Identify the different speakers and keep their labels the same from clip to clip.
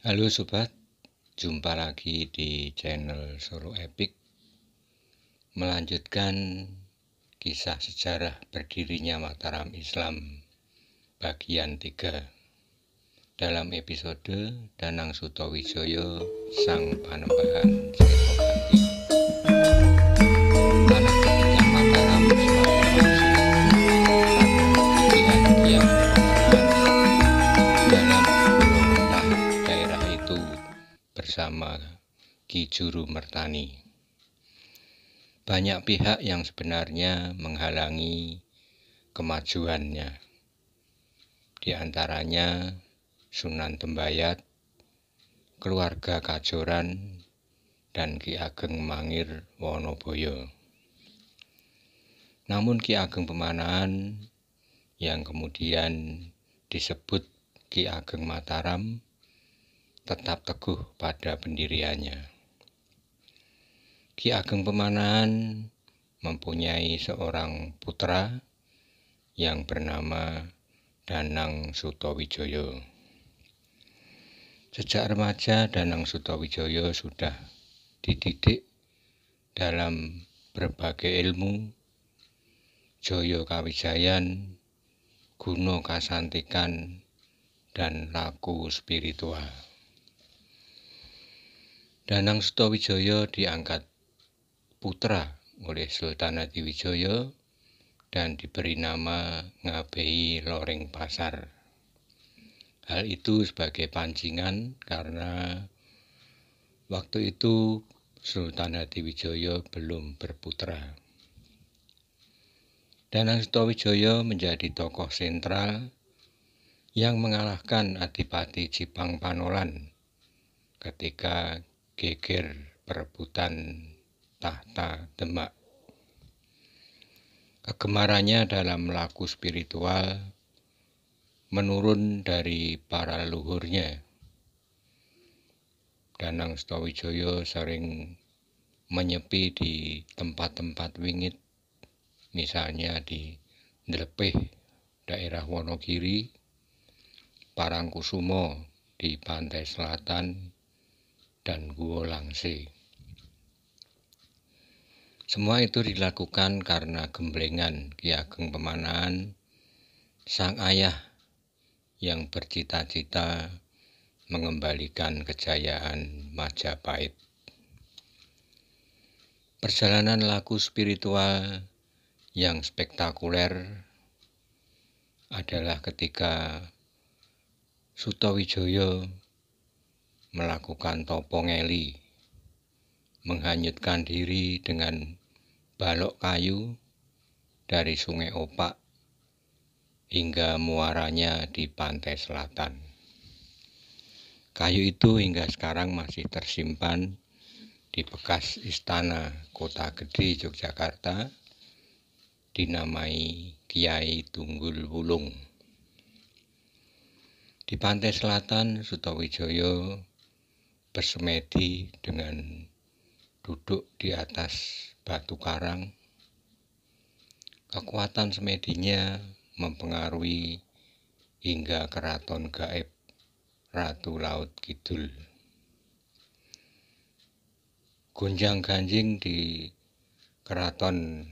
Speaker 1: Halo sobat, jumpa lagi di channel Solo Epic. Melanjutkan kisah sejarah berdirinya Mataram Islam bagian 3 dalam episode Danang Sutawijaya Sang Panembahan Senopati. Tanah pendidikan Mataram semakin dalam memerintah daerah itu bersama Ki Juru Mertani. Banyak pihak yang sebenarnya menghalangi kemajuannya. Di antaranya Sunan Tembayat, keluarga Kajoran, dan Ki Ageng Mangir Wonoboyo. Namun Ki Ageng Pemanahan yang kemudian disebut Ki Ageng Mataram tetap teguh pada pendiriannya. Ki Ageng Pemanahan mempunyai seorang putra yang bernama Danang Sutawijaya. Sejak remaja Danang Sutawijaya sudah dididik dalam berbagai ilmu, Jaya Kawijayan, Guna Kasantikan, dan laku spiritual. Danang Sutawijaya diangkat putra oleh Sultan Hadiwijaya dan diberi nama Ngabehi Loreng Pasar. Hal itu sebagai pancingan karena waktu itu Sultan Hadiwijaya belum berputra. Danang Sutawijaya menjadi tokoh sentral yang mengalahkan Adipati Jipang Panolan ketika geger perebutan tahta Demak. Kegemarannya dalam laku spiritual menurun dari para leluhurnya. Danang Sutawijaya sering menyepi di tempat-tempat wingit, misalnya di Ndlepeh, daerah Wonogiri, Parangkusumo di pantai selatan, dan Guwa Langse. Semua itu dilakukan karena gemblengan Ki Ageng Pemanahan, sang ayah yang bercita-cita mengembalikan kejayaan Majapahit. Perjalanan laku spiritual yang spektakuler adalah ketika Sutawijaya melakukan topo ngeli, menghanyutkan diri dengan balok kayu dari Sungai Opak hingga muaranya di pantai selatan. Kayu itu hingga sekarang masih tersimpan di bekas istana Kota Gede Yogyakarta, dinamai Kiai Tunggul Wulung. Di pantai selatan, Sutawijaya bersemedi dengan duduk di atas batu karang. Kekuatan semedinya mempengaruhi hingga keraton gaib Ratu Laut Kidul. Gonjang-ganjing di keraton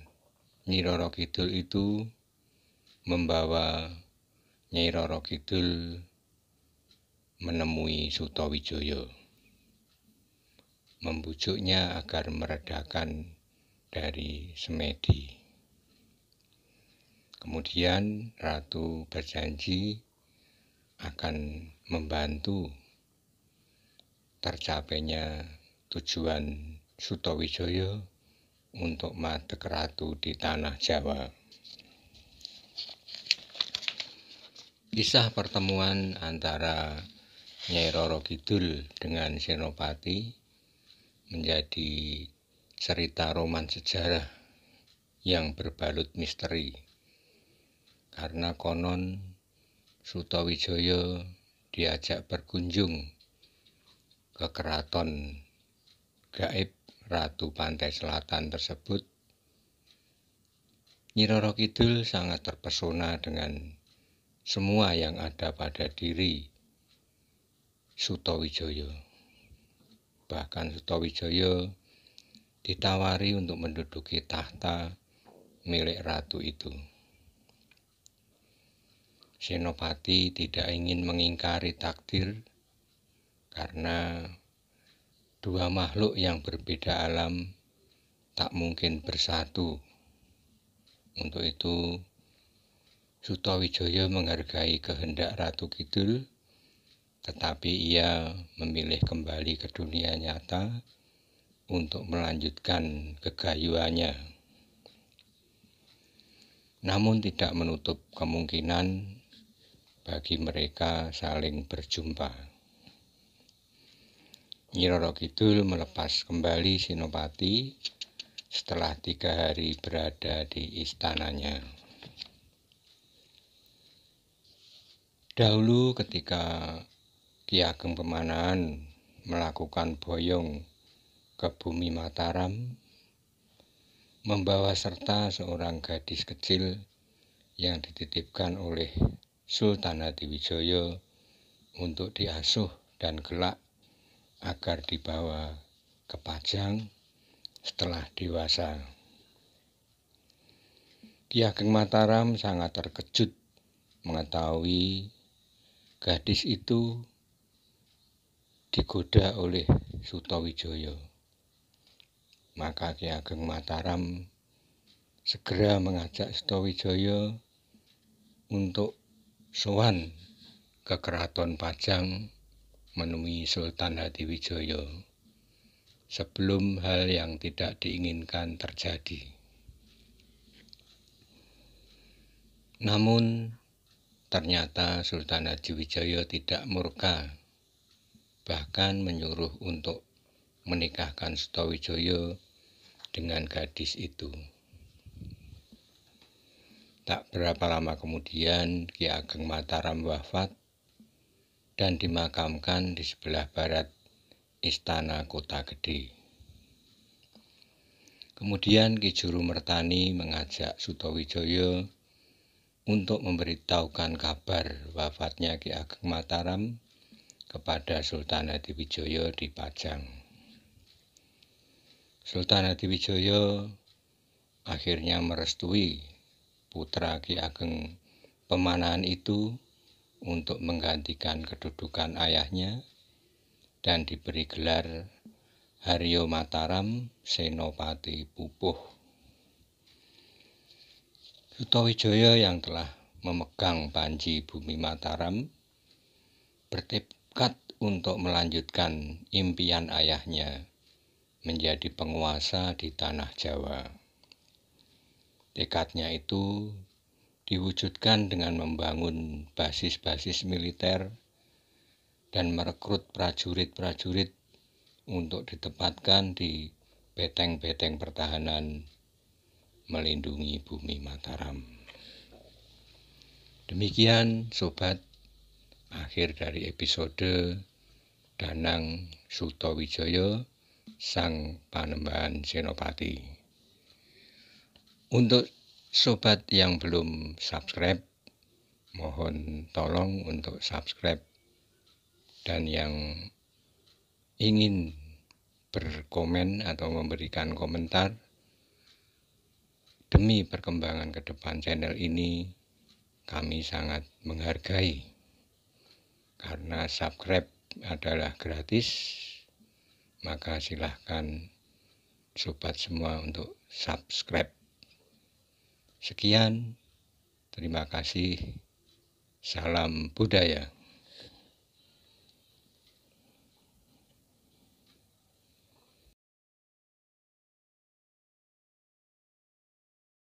Speaker 1: Nyi Roro Kidul itu membawa Nyai Roro Kidul menemui Sutawijaya, membujuknya agar meredakan dari semedi. Kemudian Ratu berjanji akan membantu tercapainya tujuan Sutawijaya untuk madeg ratu di tanah Jawa. Kisah pertemuan antara Nyai Roro Kidul dengan Senopati menjadi cerita roman sejarah yang berbalut misteri. Karena konon Sutawijaya diajak berkunjung ke keraton gaib Ratu Pantai Selatan tersebut. Nyi Roro Kidul sangat terpesona dengan semua yang ada pada diri Sutawijaya. Bahkan Sutawijaya ditawari untuk menduduki tahta milik ratu itu. Senopati tidak ingin mengingkari takdir karena dua makhluk yang berbeda alam tak mungkin bersatu. Untuk itu, Sutawijaya menghargai kehendak Ratu Kidul, tetapi ia memilih kembali ke dunia nyata untuk melanjutkan kegayuannya. Namun tidak menutup kemungkinan bagi mereka saling berjumpa. Nyi Roro Kidul melepas kembali Senopati setelah 3 hari berada di istananya. Dahulu ketika Ki Ageng Pemanahan melakukan boyong ke Bumi Mataram, membawa serta seorang gadis kecil yang dititipkan oleh Sultan Hadiwijaya untuk diasuh dan kelak agar dibawa ke Pajang setelah dewasa. Ki Ageng Mataram sangat terkejut mengetahui gadis itu digoda oleh Sutawijaya. Maka Ki Ageng Mataram segera mengajak Sutawijaya untuk sowan ke Keraton Pajang menemui Sultan Hadiwijaya sebelum hal yang tidak diinginkan terjadi. Namun ternyata Sultan Hadiwijaya tidak murka, bahkan menyuruh untuk menikahkan Sutawijaya dengan gadis itu. Tak berapa lama kemudian Ki Ageng Mataram wafat dan dimakamkan di sebelah barat Istana Kota Gede. Kemudian Ki Juru Mertani mengajak Sutawijaya untuk memberitahukan kabar wafatnya Ki Ageng Mataram kepada Sultan Hadiwijaya di Pajang. Sultan Hadiwijaya akhirnya merestui putra Ki Ageng Pemanahan itu untuk menggantikan kedudukan ayahnya dan diberi gelar Haryo Mataram Senopati Pupuh. Sutawijaya yang telah memegang panji Bumi Mataram bertekad untuk melanjutkan impian ayahnya menjadi penguasa di tanah Jawa. Tekadnya itu diwujudkan dengan membangun basis-basis militer dan merekrut prajurit-prajurit untuk ditempatkan di beteng-beteng pertahanan melindungi Bumi Mataram. Demikian sobat, akhir dari episode Danang Sutawijaya Sang Panembahan Senopati. Untuk sobat yang belum subscribe, mohon tolong untuk subscribe, dan yang ingin berkomen atau memberikan komentar demi perkembangan ke depan channel ini, kami sangat menghargai karena subscribe adalah gratis. Maka silahkan sobat semua untuk subscribe. Sekian, terima kasih, salam budaya.